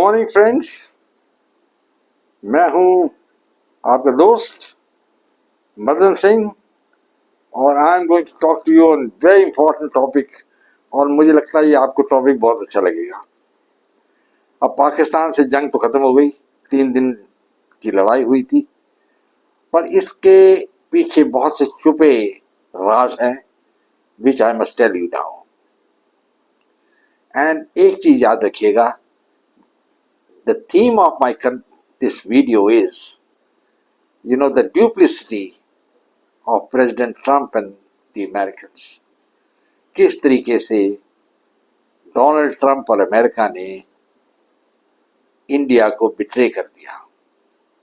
Morning friends, मैं हूं आपका दोस्त मदन सिंह और I am going to talk to you on very important topic. और मुझे लगता है ये आपको टॉपिक बहुत अच्छा लगेगा। अब पाकिस्तान से जंग तो खत्म हो गई, 3 दिन की लड़ाई हुई थी, पर इसके पीछे बहुत से छुपे राज हैं which I must tell you now. And एक चीज याद रखिएगा, the theme of my this video is the duplicity of President Trump and the Americans। किस तरीके से डोनाल्ड ट्रंप और अमेरिका ने इंडिया को बिट्रे कर दिया,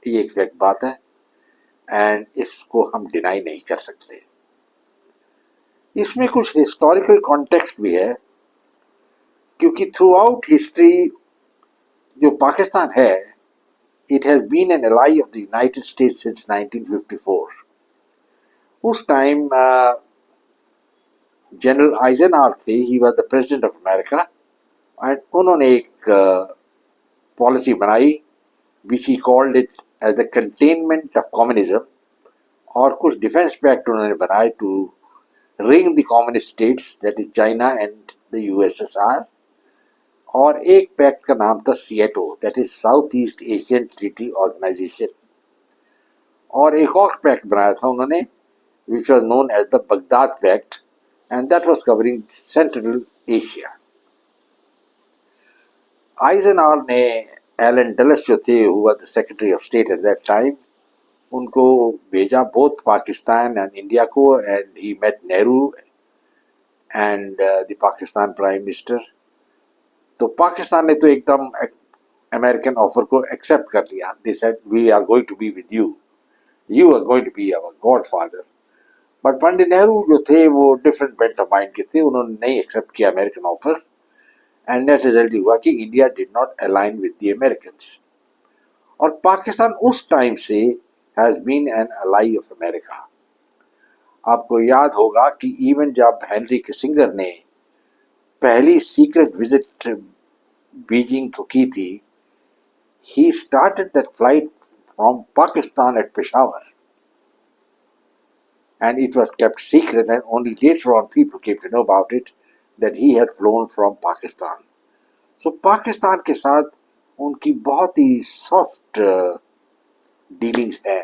ये एक फैक्ट बात है एंड इसको हम डिनाई नहीं कर सकते। इसमें कुछ हिस्टोरिकल कॉन्टेक्स्ट भी है, क्योंकि थ्रू आउट हिस्ट्री जो पाकिस्तान है, it has been an ally of the United States since 1954। उस टाइम जनरल आइजनहॉवर थे, he was the president of America, and उन्होंने एक पॉलिसी बनाई which he called it as the containment of communism, और कुछ defence pact उन्होंने बनाए to ring the communist states, that is China and the USSR. और एक पैक्ट का नाम था SEATO, that is South East Asian treaty organisation. और एक और पैक्ट बनाया था उन्होंने which was known as the Baghdad pact, and that was covering Central Asia। Eisenhower ने एलन डलस जो थे, who was the Secretary of State at that time, उनको भेजा बोथ पाकिस्तान एंड इंडिया को, and he met Nehru and the Pakistan prime minister. तो पाकिस्तान ने तो एकदम अमेरिकन ऑफर को एक्सेप्ट कर लिया। They said we are going to be with you, you are going to be our godfather. But Pandit Nehru जो थे वो डिफरेंट बेंट ऑफ माइंड के थे, उन्होंने नहीं एक्सेप्ट किया American offer, and net result हुआ कि India did not align with the Americans. और पाकिस्तान उस टाइम से has been an ally of America. आपको याद होगा कि इवन जब हेनरी किसिंगर ने पहली सीक्रेट विजिट बीजिंग को की थी, he started that flight from Pakistan at Peshawar, and it was kept secret, and only later on people came to know about it that he had flown from Pakistan। So Pakistan के साथ उनकी बहुत ही soft dealings है,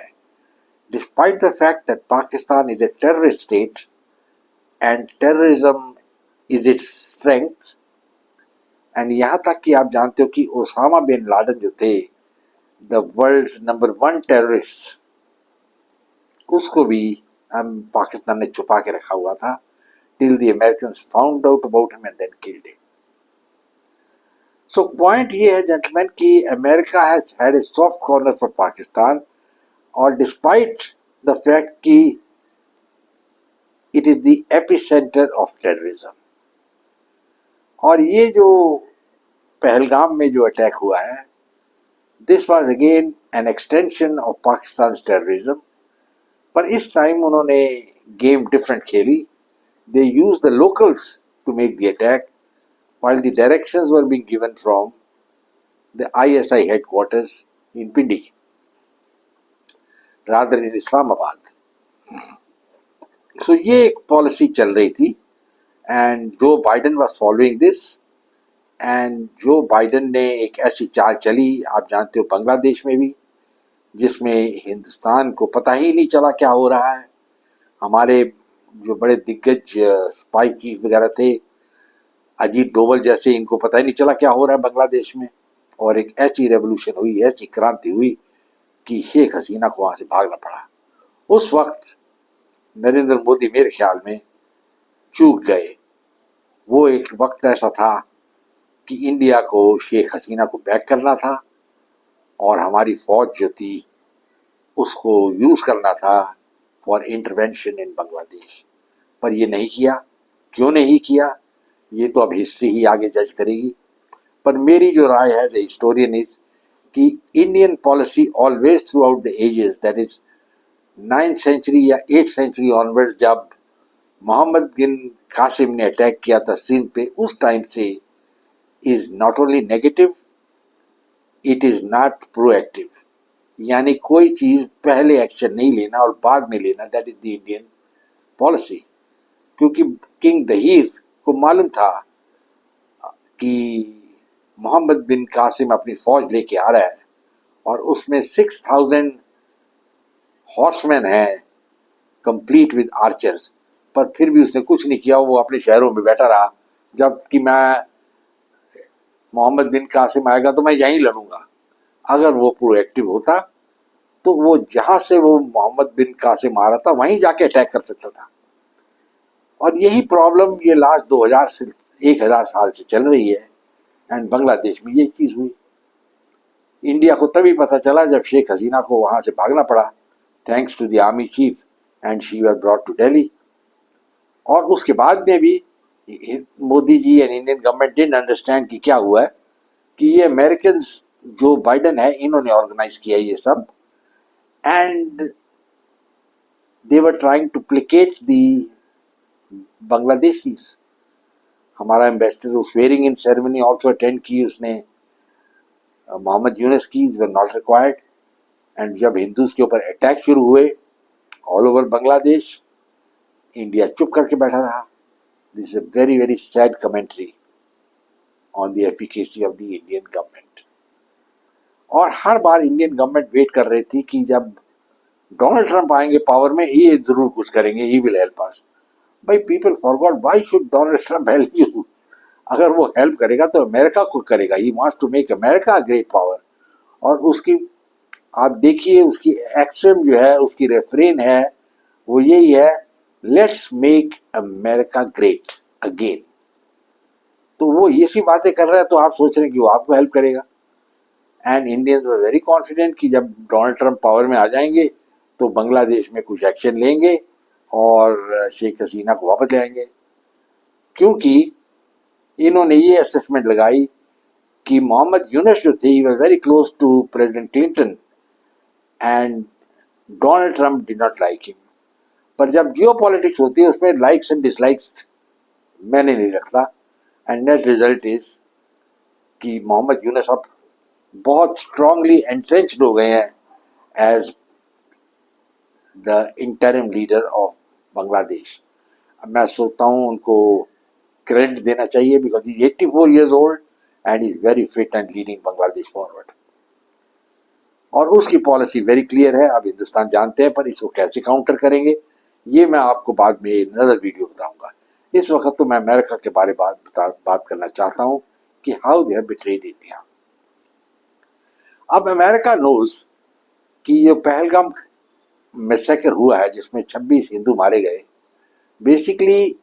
despite the fact that Pakistan is a terrorist state and terrorism is its strength। and यहाँ तक कि आप जानते हो कि ओसामा बिन लादेन जो थे, the world's #1 terrorist, उसको भी हम पाकिस्तान ने छुपा के रखा हुआ था till the Americans found out about him and then killed him। So point ये है gentlemen कि America has had a soft corner for Pakistan, और despite the fact कि it is the epicenter of terrorism। और ये जो पहलगाम में जो अटैक हुआ है, this was again an extension of Pakistan's terrorism। पर इस टाइम उन्होंने गेम डिफरेंट खेली। They use the locals to make the attack while the directions were being given from the ISI headquarters in Pindi rather in Islamabad। So ये एक policy चल रही थी, and जो Biden was following this, and जो Biden ने एक ऐसी चाल चली, आप जानते हो बांग्लादेश में भी, जिसमें हिंदुस्तान को पता ही नहीं चला क्या हो रहा है। हमारे जो बड़े दिग्गज स्पाई चीफ वगैरह थे, अजीत डोवल जैसे, इनको पता ही नहीं चला क्या हो रहा है बांग्लादेश में। और एक ऐसी रेवोल्यूशन हुई, ऐसी क्रांति हुई कि शेख हसीना को वहां से भागना पड़ा। उस वक्त नरेंद्र मोदी मेरे ख्याल में चूक गए। वो एक वक्त ऐसा था कि इंडिया को शेख हसीना को बैक करना था, और हमारी फौज जो थी उसको यूज करना था फॉर इंटरवेंशन इन बांग्लादेश। पर ये नहीं किया। क्यों नहीं किया, ये तो अब हिस्ट्री ही आगे जज करेगी। पर मेरी जो राय है एज ए हिस्टोरियन इज कि Indian policy always throughout the ages, that is 9th century या 8th सेंचुरी ऑनवर्ड, जब मोहम्मद बिन कासिम ने अटैक किया था सिंध पे, उस टाइम से is not only negative it is not proactive, यानी कोई चीज पहले एक्शन नहीं लेना और बाद में लेना, that is the Indian policy. क्योंकि किंग दहीर को मालूम था कि मोहम्मद बिन कासिम अपनी फौज लेके आ रहा है और उसमें 6000 हॉर्समैन है कंप्लीट विद आर्चर्स, पर फिर भी उसने कुछ नहीं किया, वो अपने शहरों में बैठा रहा। जबकि मैं मोहम्मद बिन कासिम आएगा तो मैं यहीं लड़ूंगा। अगर वो प्रोएक्टिव होता तो वो जहां से वो मोहम्मद बिन कासिम आ रहा था वहीं जाके अटैक कर सकता था। और यही प्रॉब्लम ये लास्ट 2000 से 1000 साल से चल रही है। एंड बांग्लादेश में यही चीज हुई। इंडिया को तभी पता चला जब शेख हसीना को वहां से भागना पड़ा, thanks to the army chief, and she was brought to Delhi. और उसके बाद में भी Modi ji and Indian government didn't understand कि क्या हुआ है, कि ये अमेरिकन जो बाइडन है इन्होंने ऑर्गेनाइज किया ये सब, and they were trying to implicate the Bangladeshis. हमारा एम्बेसडर उस swearing in ceremony also attend की उसने, मोहम्मद यूनुस की वर नॉट रिक्वायर्ड। एंड जब हिंदूज के ऊपर अटैक शुरू हुए ऑल ओवर बांग्लादेश, इंडिया चुप करके बैठा रहा। This is a very very sad commentary on the efficacy of the Indian government. और हर बार इंडियन गवर्नमेंट वेट कर रही थी कि जब डोनाल्ड ट्रंप आएंगे पावर में, ये जरूर कुछ करेंगे, ही विल हेल्प अस। भाई people forgot, why should Donald Trump help you? अगर वो हेल्प करेगा तो अमेरिका को करेगा। He wants to make America great power. और उसकी आप देखिए उसकी एक्शन जो है, उसकी रेफरेन है वो यही है, let's make America great again. तो वो ये सी बातें कर रहा है तो आप सोच रहे हैं कि वो आपको हेल्प करेगा। And Indians were very confident कि जब डोनाल्ड ट्रंप पावर में आ जाएंगे तो बांग्लादेश में कुछ एक्शन लेंगे और शेख हसीना को वापस ले आएंगे। क्योंकि इन्होंने ये असेसमेंट लगाई कि मोहम्मद यूनुस जो थे, he was very close to president Clinton and Donald Trump did not like him. पर जब जियो पॉलिटिक्स होती है उसमें लाइक्स एंड डिसलाइक्स मैंने नहीं रखता। एंड नेट रिजल्ट इज कि मोहम्मद यूनुस अब बहुत स्ट्रांगली एंट्रेंच्ड हो गए हैं as the interim leader of Bangladesh. अब मैं सोचता हूँ उनको क्रेडिट देना चाहिए, because he 84 years old and is very fit and leading Bangladesh forward. और उसकी पॉलिसी वेरी क्लियर है। अब हिंदुस्तान जानते हैं, पर इसको कैसे काउंटर करेंगे ये मैं आपको बाद में नजर वीडियो बताऊंगा। इस वक्त तो मैं अमेरिका के बारे में बात करना चाहता हूं कि how they have betrayed India. अब अमेरिका नोज कि ये पहलगाम मैसेकर हुआ है जिसमें 26 हिंदू मारे गए। बेसिकली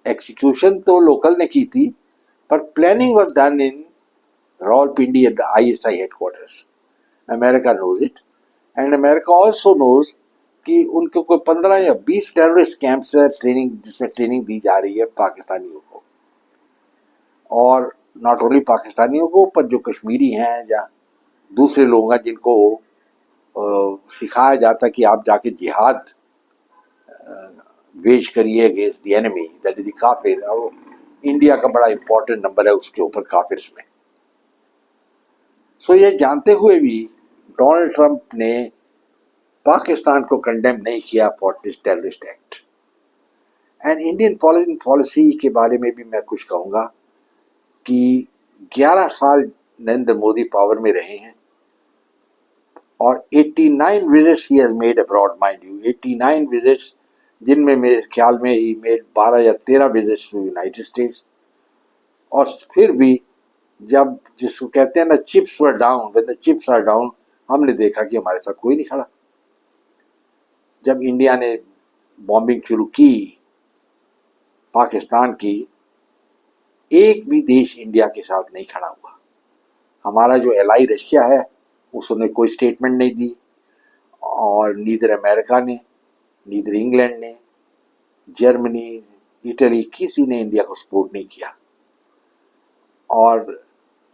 एक्सिक्यूशन तो लोकल ने की थी, पर planning was done in Rawalpindi at the ISI headquarters. America knows it, and America also knows कि उनको कोई 15 या 20 टेररिस्ट कैंप्स है ट्रेनिंग, जिसमें ट्रेनिंग दी जा रही है पाकिस्तानियों को। और नॉट ओनली पाकिस्तानियों को, पर जो कश्मीरी हैं या दूसरे लोग हैं जिनको सिखाया जाता है कि आप जाके जिहाद वेज करिए against the enemy, that is the काफिर। और इंडिया का बड़ा इंपॉर्टेंट नंबर है उसके ऊपर काफिर्स में। सो ये जानते हुए भी डोनाल्ड ट्रंप ने पाकिस्तान को कंडेम नहीं किया for this terrorist act. And Indian policy के बारे में भी मैं कुछ कहूँगा कि 11 साल नरेंद्र मोदी पावर में रहे हैं और 89 visits he has made abroad, mind you 89 visits, जिनमें मेरे ख्याल में ही मेड 12 या 13 विजिट्स टू यूनाइटेड स्टेट्स। और फिर भी जब जिसको कहते हैं ना chips were down, when the chips are down, हमने देखा कि हमारे साथ कोई नहीं खड़ा। जब इंडिया ने बॉम्बिंग शुरू की पाकिस्तान की, एक भी देश इंडिया के साथ नहीं खड़ा हुआ। हमारा जो एलाई रशिया है उसने कोई स्टेटमेंट नहीं दी, और नीदर अमेरिका ने, नीदर इंग्लैंड ने, जर्मनी, इटली, किसी ने इंडिया को सपोर्ट नहीं किया। और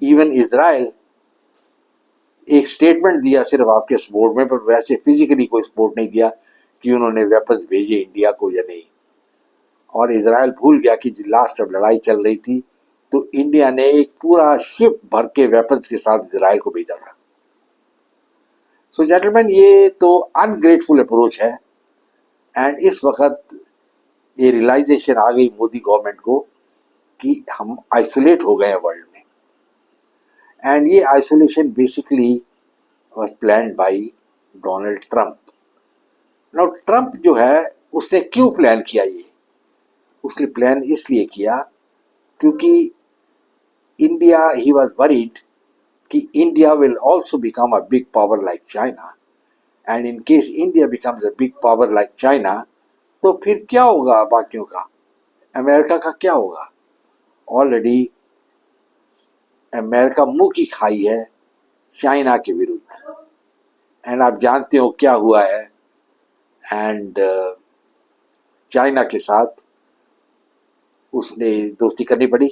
इवन इजराइल एक स्टेटमेंट दिया सिर्फ आपके सपोर्ट में, पर वैसे फिजिकली कोई सपोर्ट नहीं दिया कि उन्होंने वेपन्स भेजे इंडिया को या नहीं। और इजराइल भूल गया कि लास्ट जब लड़ाई चल रही थी तो इंडिया ने एक पूरा शिप भर के वेपन्स के साथ इजराइल को भेजा था। सो जेंटलमैन, ये तो अनग्रेटफुल अप्रोच है। एंड इस वक्त ये रियलाइजेशन आ गई मोदी गवर्नमेंट को कि हम आइसोलेट हो गए हैं वर्ल्ड में। एंड ये isolation basically was planned by Donald Trump. Now Trump जो है उसने क्यों प्लान किया ये? उसने प्लान इसलिए किया क्योंकि इंडिया, ही वाज वरीड कि India will also become a big power like China, and in case India becomes a big power like China, तो फिर क्या होगा बाकियों का, अमेरिका का क्या होगा? ऑलरेडी अमेरिका मुंह की खाई है चाइना के विरुद्ध, एंड आप जानते हो क्या हुआ है। एंड चाइना के साथ उसने दोस्ती करनी पड़ी,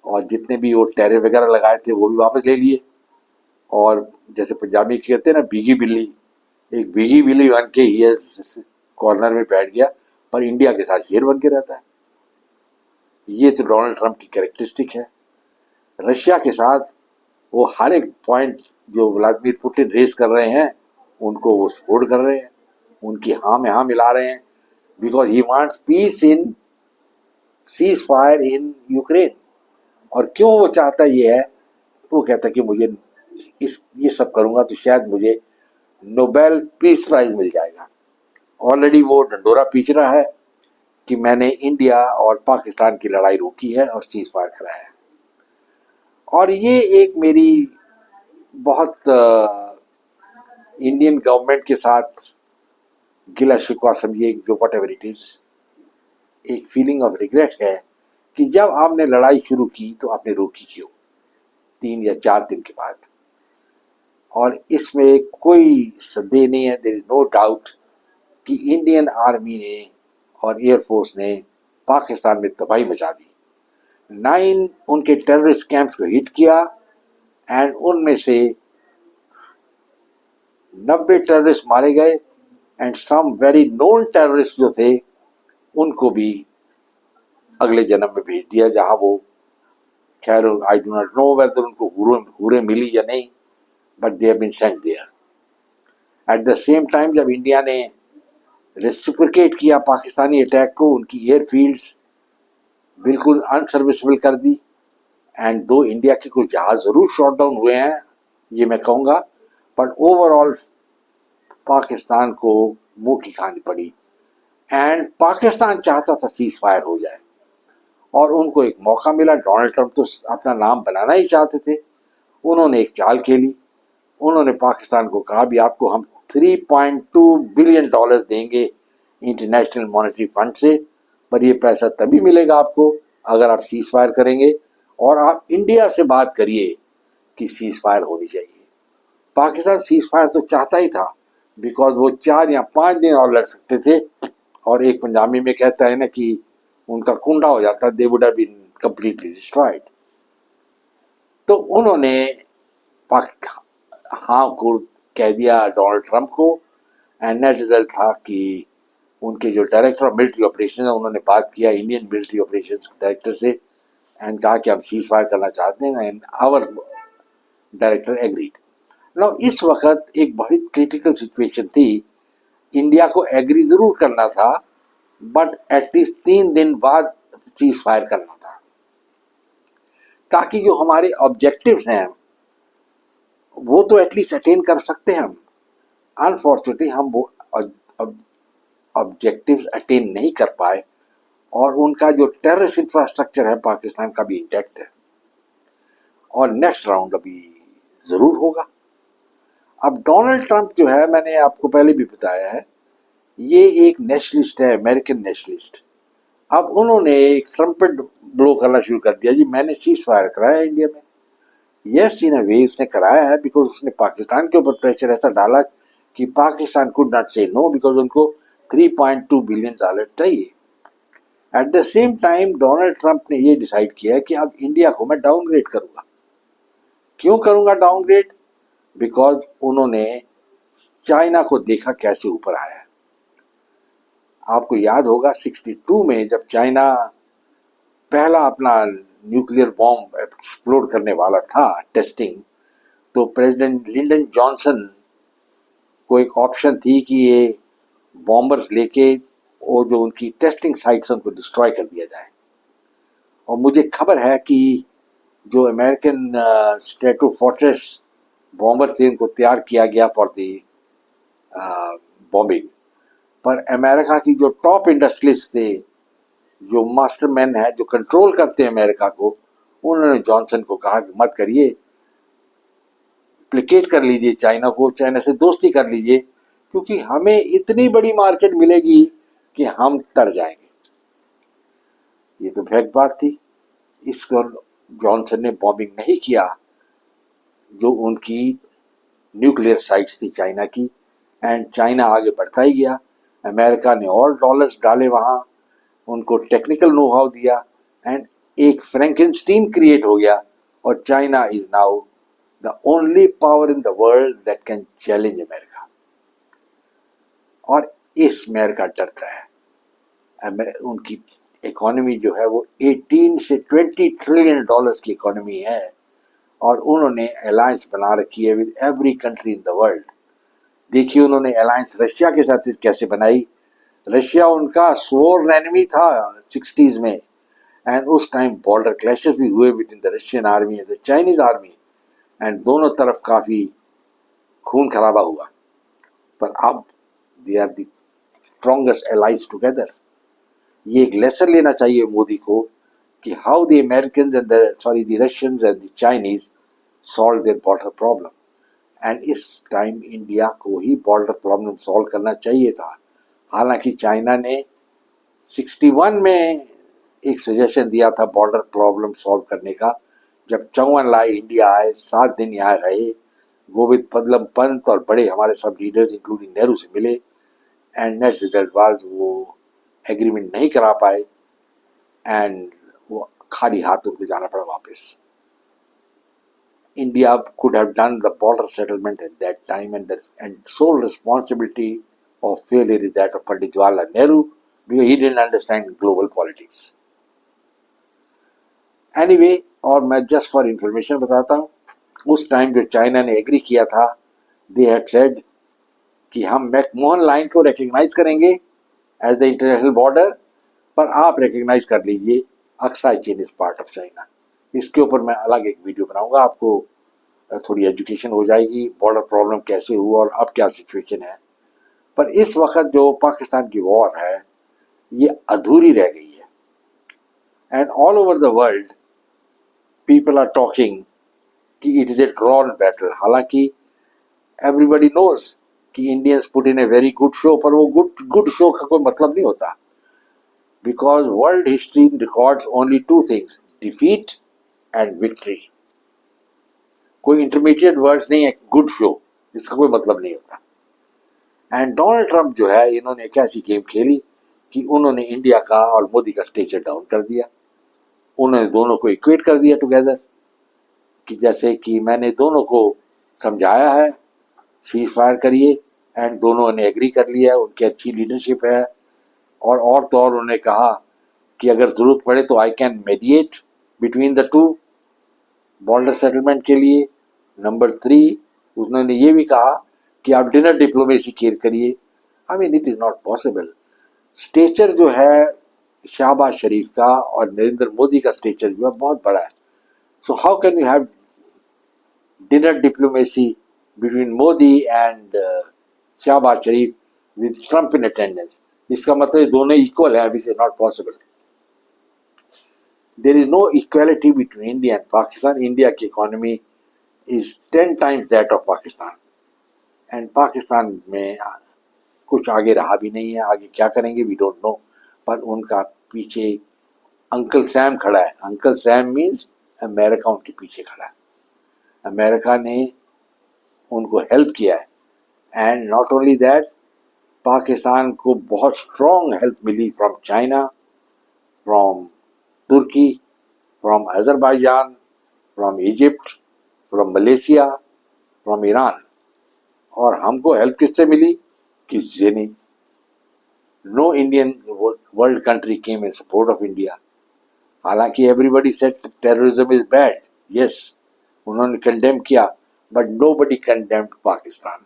और जितने भी वो टैरिफ वगैरह लगाए थे वो भी वापस ले लिए। और जैसे पंजाबी कहते हैं ना, भीगी बिल्ली, एक भीगी बिल्ली बन के ही कॉर्नर में बैठ गया, पर इंडिया के साथ शेर बन के रहता है। ये तो डोनाल्ड ट्रंप की कैरेक्टरिस्टिक है। रशिया के साथ वो हर एक पॉइंट जो व्लादिमीर पुतिन रेस कर रहे हैं उनको वो सपोर्ट कर रहे हैं, उनकी हाँ में हाँ मिला रहे हैं, because he wants peace in, ceasefire in Ukraine. और क्यों वो चाहता ये है? वो कहता है कि मुझे ये सब करूंगा तो शायद मुझे नोबेल पीस प्राइज मिल जाएगा। ऑलरेडी वो ढंडोरा पीच रहा है कि मैंने इंडिया और पाकिस्तान की लड़ाई रोकी है और सीज फायर कराया है। और ये एक मेरी बहुत इंडियन गवर्नमेंट के साथ गिला शिकवा समझिए, जो वट एवर इट इज, एक फीलिंग ऑफ रिग्रेट है कि जब आपने लड़ाई शुरू की तो आपने रोकी क्यों 3 या 4 दिन के बाद? और इसमें कोई संदेह नहीं है, देयर इज नो डाउट कि इंडियन आर्मी ने और एयरफोर्स ने पाकिस्तान में तबाही मचा दी। 9 उनके टेररिस्ट कैंप्स को हिट किया, एंड उनमें से 90 टेररिस्ट मारे गए, and some very known terrorist जो थे उनको भी अगले जन्म में भेज दिया, जहां वो, खैर I do not know whether उनको हुरे मिली या नहीं, but they have been sent there. At the same time जब इंडिया ने रेसिप्रोकेट किया पाकिस्तानी अटैक को, उनकी एयरफील्ड्स बिल्कुल अनसर्विसेबल कर दी। एंड दो इंडिया के कुछ जहाज जरूर शॉट डाउन हुए हैं, ये मैं कहूँगा, बट ओवरऑल पाकिस्तान को मुंह की खानी पड़ी। एंड पाकिस्तान चाहता था सीज फायर हो जाए, और उनको एक मौका मिला। डोनाल्ड ट्रंप तो अपना नाम बनाना ही चाहते थे। उन्होंने एक चाल खेली, उन्होंने पाकिस्तान को कहा भी आपको हम $3.2 बिलियन देंगे इंटरनेशनल मॉनेटरी फंड से, पर ये पैसा तभी मिलेगा आपको अगर आप सीज फायर करेंगे, और आप इंडिया से बात करिए कि सीज फायर होनी चाहिए। पाकिस्तान सीज फायर तो चाहता ही था, बिकॉज वो 4 या 5 दिन और लड़ सकते थे, और एक पंजाबी में कहता है ना कि उनका कुंडा हो जाता, they would have been completely destroyed. तो उन्होंने हाँ को कह दिया डोनाल्ड ट्रंप को, एंड नेट रिजल्ट था कि उनके जो डायरेक्टर ऑफ मिलिट्री ऑपरेशन है उन्होंने बात किया इंडियन मिलिट्री ऑपरेशन डायरेक्टर से, एंड कहा कि हम सीज फायर करना चाहते हैं, and our director agreed. Now इस वक्त एक बहुत क्रिटिकल सिचुएशन थी, इंडिया को एग्री जरूर करना था, बट एटलीस्ट 3 दिन बाद सीज फायर करना था, ताकि जो हमारे ऑब्जेक्टिव्स हैं वो तो एटलीस्ट अटेन कर सकते हैं हम। अनफॉर्चुनेटली हम वो ऑब्जेक्टिव्स अटेन नहीं कर पाए, और उनका जो टेररिस्ट इंफ्रास्ट्रक्चर है पाकिस्तान का भी इंटैक्ट है, और नेक्स्ट राउंड अभी जरूर होगा। अब डोनाल्ड ट्रंप जो है, मैंने आपको पहले भी बताया है, ये एक नेशनलिस्ट है, अमेरिकन नेशनलिस्ट। अब उन्होंने एक ट्रम्पेट ब्लो करना शुरू कर दिया, जी मैंने सीज फायर कराया इंडिया में। यस, इन अ वे उसने कराया है, बिकॉज उसने पाकिस्तान के ऊपर प्रेशर ऐसा डाला कि पाकिस्तान कुड नॉट से नो, बिकॉज उनको $3.2 बिलियन चाहिए। Eight the same time Donald Trump ने ये डिसाइड किया कि अब इंडिया को मैं डाउनग्रेड करूंगा। क्यों करूंगा डाउनग्रेड? बिकॉज उन्होंने चाइना को देखा कैसे ऊपर आया है। आपको याद होगा 62 में जब चाइना पहला अपना न्यूक्लियर बॉम्ब एक्सप्लोड करने वाला था टेस्टिंग, तो प्रेसिडेंट लिंडन जॉनसन को एक ऑप्शन थी कि ये बॉम्बर्स लेके वो जो उनकी टेस्टिंग साइट्स उनको डिस्ट्रॉय कर दिया जाए। और मुझे खबर है कि जो अमेरिकन स्ट्रेटो फोर्ट्रेस बॉम्बर थे उनको तैयार किया गया फॉर दी बॉम्बिंग, पर अमेरिका की जो टॉप इंडस्ट्रियलिस्ट थे, जो मास्टरमैन है, जो कंट्रोल करते हैं अमेरिका को, उन्होंने जॉनसन को कहा कि मत करिए, प्लेकेट कर लीजिए चाइना को, चाइना से दोस्ती कर लीजिए, क्योंकि हमें इतनी बड़ी मार्केट मिलेगी कि हम तर जाएंगे। ये तो फेक बात थी। इसको जॉनसन ने बॉम्बिंग नहीं किया जो उनकी न्यूक्लियर साइट्स थी चाइना की, एंड चाइना आगे बढ़ता ही गया। अमेरिका ने और डॉलर्स डाले वहाँ, उनको टेक्निकल नो हाउ दिया, एंड एक फ्रैंकेनस्टीन क्रिएट हो गया, और China is now the only power in the world that can challenge America. और इस अमेरिका डरता है। उनकी इकोनॉमी जो है वो 18 से 20 ट्रिलियन डॉलर्स की इकोनॉमी है, और उन्होंने अलायंस बना रखी है with every country in the world. देखिए उन्होंने अलायंस रशिया के साथ कैसे बनाई। रशिया उनका स्वोर्न एनिमी था 60s में, एंड उस टाइम बॉर्डर क्लैशेस भी हुए between the Russian army and the Chinese army, and दोनों तरफ काफी खून खराबा हुआ। पर अब they are the strongest allies together. ये एक लेसन लेना चाहिए मोदी को कि how the American and the Russians and the Chinese solve their border problem, and इस टाइम इंडिया को ही बॉर्डर प्रॉब्लम सॉल्व करना चाहिए था। हालांकि चाइना ने 61 में एक सजेशन दिया था बॉर्डर प्रॉब्लम सॉल्व करने का, जब चौहान लाई इंडिया आए, 7 दिन यहाँ रहे, गोविंद पदलम पंत और बड़े हमारे सब लीडर्स इंक्लूडिंग नेहरू से मिले, एंड नेट रिजल्ट वाज वो एग्रीमेंट नहीं करा पाए, एंड वो खाली हाथ उनको जाना पड़ा वापस। India could have done the border settlement at that time, and sole responsibility of failure is that of Pandit Jawaharlal Nehru, because he didn't understand global politics. Anyway, और मैं just for information बताता हूँ, उस time जो China ने agree किया था, they had said कि हम मैकमोहन लाइन को रिकग्नाइज करेंगे एज द इंटरनेशनल बॉर्डर, पर आप रिकग्नाइज कर लीजिए अक्साई चीन इज पार्ट ऑफ चाइना। इसके ऊपर मैं अलग एक वीडियो बनाऊंगा, आपको थोड़ी एजुकेशन हो जाएगी बॉर्डर प्रॉब्लम कैसे हुआ और अब क्या सिचुएशन है। पर इस वक्त जो पाकिस्तान की वॉर है ये अधूरी रह गई है, and all over the world people are talking कि it is a drawn battle. हालांकि एवरीबडी नोज कि Indians put in a very good show, पर वो गुड शो का कोई मतलब नहीं होता, because world history records only 2 things, defeat and victory. कोई इंटरमीडिएट वर्ड्स नहीं है गुड शो, इसका कोई मतलब नहीं होता। एंड डोनाल्ड ट्रंप जो है, इन्होंने एक ऐसी गेम खेली कि उन्होंने इंडिया का और मोदी का स्टेचर डाउन कर दिया। उन्होंने दोनों को इक्वेट कर दिया टुगेदर, कि जैसे कि मैंने दोनों को समझाया है सीज फायर करिए, एंड दोनों ने एग्री कर लिया, उनकी अच्छी लीडरशिप है। और तो और उन्होंने कहा कि अगर जरूरत पड़े तो I can mediate between the two border settlement के लिए। नंबर 3, उन्होंने ये भी कहा कि आप डिनर डिप्लोमेसी केयर करिए। I mean it is not possible. Stature जो है शहबाज शरीफ का और नरेंद्र मोदी का स्टेचर जो है बहुत बड़ा है, so how can you have dinner diplomacy between Modi and Shahbaz Sharif with Trump in attendance? इसका मतलब दोनों इक्वल है, is not possible. There is no equality between India and Pakistan. India की economy is 10 times that of Pakistan, and Pakistan में कुछ आगे रहा भी नहीं है, आगे क्या करेंगे वी डोंट नो। पर उनका पीछे अंकल सैम खड़ा है। अंकल सैम मीन्स अमेरिका उनके पीछे खड़ा है। अमेरिका ने उनको हेल्प किया है, and not only that, Pakistan को बहुत स्ट्रॉन्ग हेल्प मिली from China, from Turkey, from Azerbaijan, from Egypt, from Malaysia, from Iran। और हमको हेल्प किससे मिली? किसी से नहीं। No Indian world country came in support of India. हालांकि everybody said terrorism is bad, yes, उन्होंने कंडेम किया, बट नोबडी कंडेम्ड पाकिस्तान।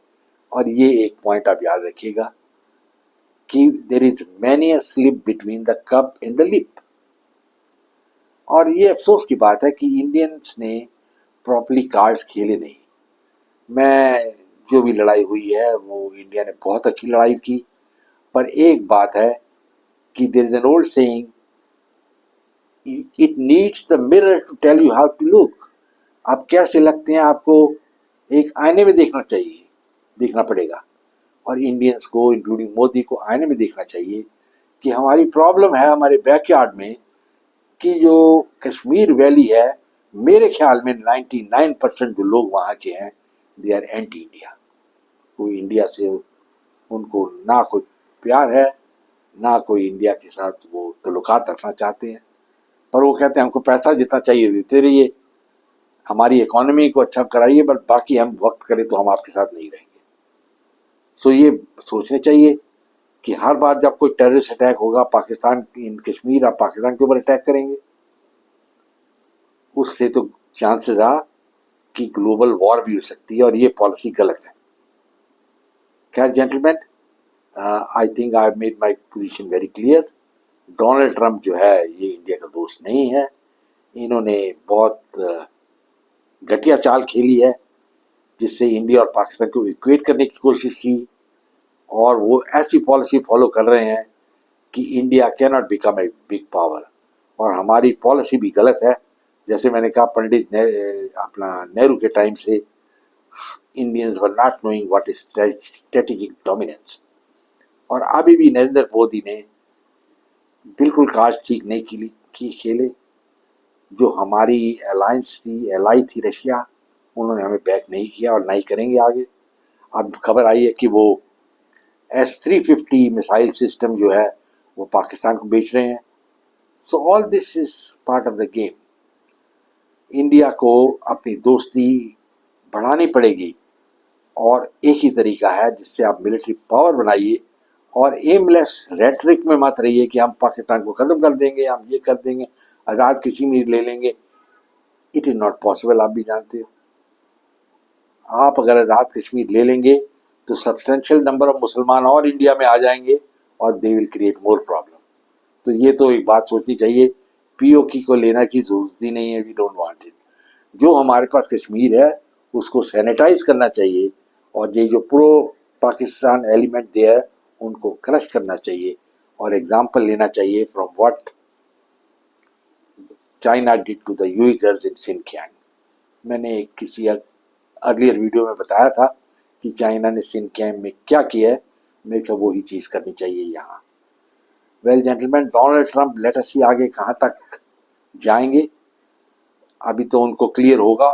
और ये एक पॉइंट आप याद रखिएगा कि there is many a slip between the cup and the lip. और ये अफसोस की बात है कि इंडियंस ने प्रॉपरली कार्ड्स खेले नहीं। मैं जो भी लड़ाई हुई है वो इंडिया ने बहुत अच्छी लड़ाई की, पर एक बात है कि there is an old saying, it needs the mirror to tell you how to look. आप कैसे लगते हैं आपको एक आईने में देखना चाहिए, देखना पड़ेगा। और इंडियंस को इंक्लूडिंग मोदी को आईने में देखना चाहिए कि हमारी प्रॉब्लम है हमारे बैकयार्ड में, कि जो कश्मीर वैली है, मेरे ख्याल में 99% जो लोग वहाँ के हैं दे आर एंटी इंडिया। कोई इंडिया से उनको ना कोई प्यार है, ना कोई इंडिया के साथ वो तल्लुकात रखना चाहते हैं, पर वो कहते हैं हमको पैसा जितना चाहिए देते रहिए, हमारी इकोनॉमी को अच्छा कराइए, बट बाकी हम वक्त करें तो हम आपके साथ नहीं रहेंगे। सो ये सोचने चाहिए कि हर बार जब कोई टेररिस्ट अटैक होगा पाकिस्तान इन कश्मीर, आप पाकिस्तान के ऊपर अटैक करेंगे, उससे तो चांसेस आ कि ग्लोबल वॉर भी हो सकती है, और ये पॉलिसी गलत है। खैर gentleman, I think I have made my position very clear. Donald Trump जो है ये इंडिया का दोस्त नहीं है। इन्होंने बहुत घटिया चाल खेली है, जिससे इंडिया और पाकिस्तान को इक्वेट करने की कोशिश की, और वो ऐसी पॉलिसी फॉलो कर रहे हैं कि India can not become a big power. और हमारी पॉलिसी भी गलत है। जैसे मैंने कहा, पंडित अपना नेहरू के टाइम से Indians were not knowing what is strategic dominance. और अभी भी नरेंद्र मोदी ने बिल्कुल काज ठीक नहीं की खेले। जो हमारी अलायंस थी, एलाई थी रशिया, उन्होंने हमें बैक नहीं किया और नहीं करेंगे आगे। अब खबर आई है कि वो S-350 मिसाइल सिस्टम जो है वो पाकिस्तान को बेच रहे हैं। So all this is part of the game. India को अपनी दोस्ती बढ़ानी पड़ेगी, और एक ही तरीका है जिससे आप मिलिट्री पावर बनाइए, और एमलेस रेटरिक में मत रहिए कि हम पाकिस्तान को खत्म कर देंगे, हम ये कर देंगे, आज़ाद कश्मीर ले लेंगे। इट इज़ नॉट पॉसिबल, आप भी जानते हो। आप अगर आज़ाद कश्मीर ले लेंगे तो सब्सटेंशियल नंबर ऑफ मुसलमान और इंडिया में आ जाएंगे, और they will create more problem. तो ये तो एक बात सोचनी चाहिए, पीओके को लेना की जरूरत ही नहीं है, वी डोंट वांट इट। जो हमारे पास कश्मीर है उसको सैनिटाइज करना चाहिए, और ये जो प्रो पाकिस्तान एलिमेंट दे है उनको क्रश करना चाहिए, और एग्जाम्पल लेना चाहिए from what China did to the Uyghurs in Xinjiang. मैंने किसी अर्लियर वीडियो में बताया था कि चाइना ने सिनकियांग में क्या किया है, मेरे को वही चीज़ करनी चाहिए यहाँ। Well gentleman, Donald Trump let us see आगे कहाँ तक जाएंगे। अभी तो उनको क्लियर होगा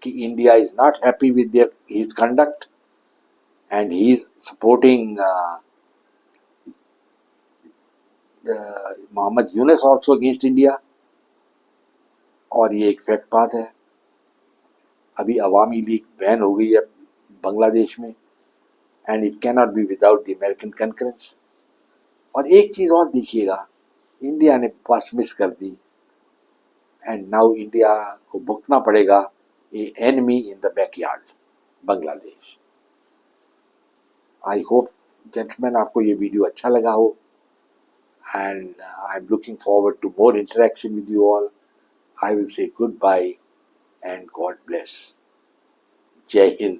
कि India is not happy with there his conduct, and he is supporting Mohammad Yunus also against India. और ये एक फैक्ट बात है। अभी अवामी लीग बैन हो गई है बांग्लादेश में, and it can not be without the American concurrence. और एक चीज़ और देखिएगा, इंडिया ने बस मिस कर दी, एंड नाउ इंडिया को भुगतना पड़ेगा a enemy in the backyard, Bangladesh. I hope gentleman आपको ये वीडियो अच्छा लगा हो, and I'm looking forward to more interaction with you all. I will say goodbye and God bless. Jai Hind.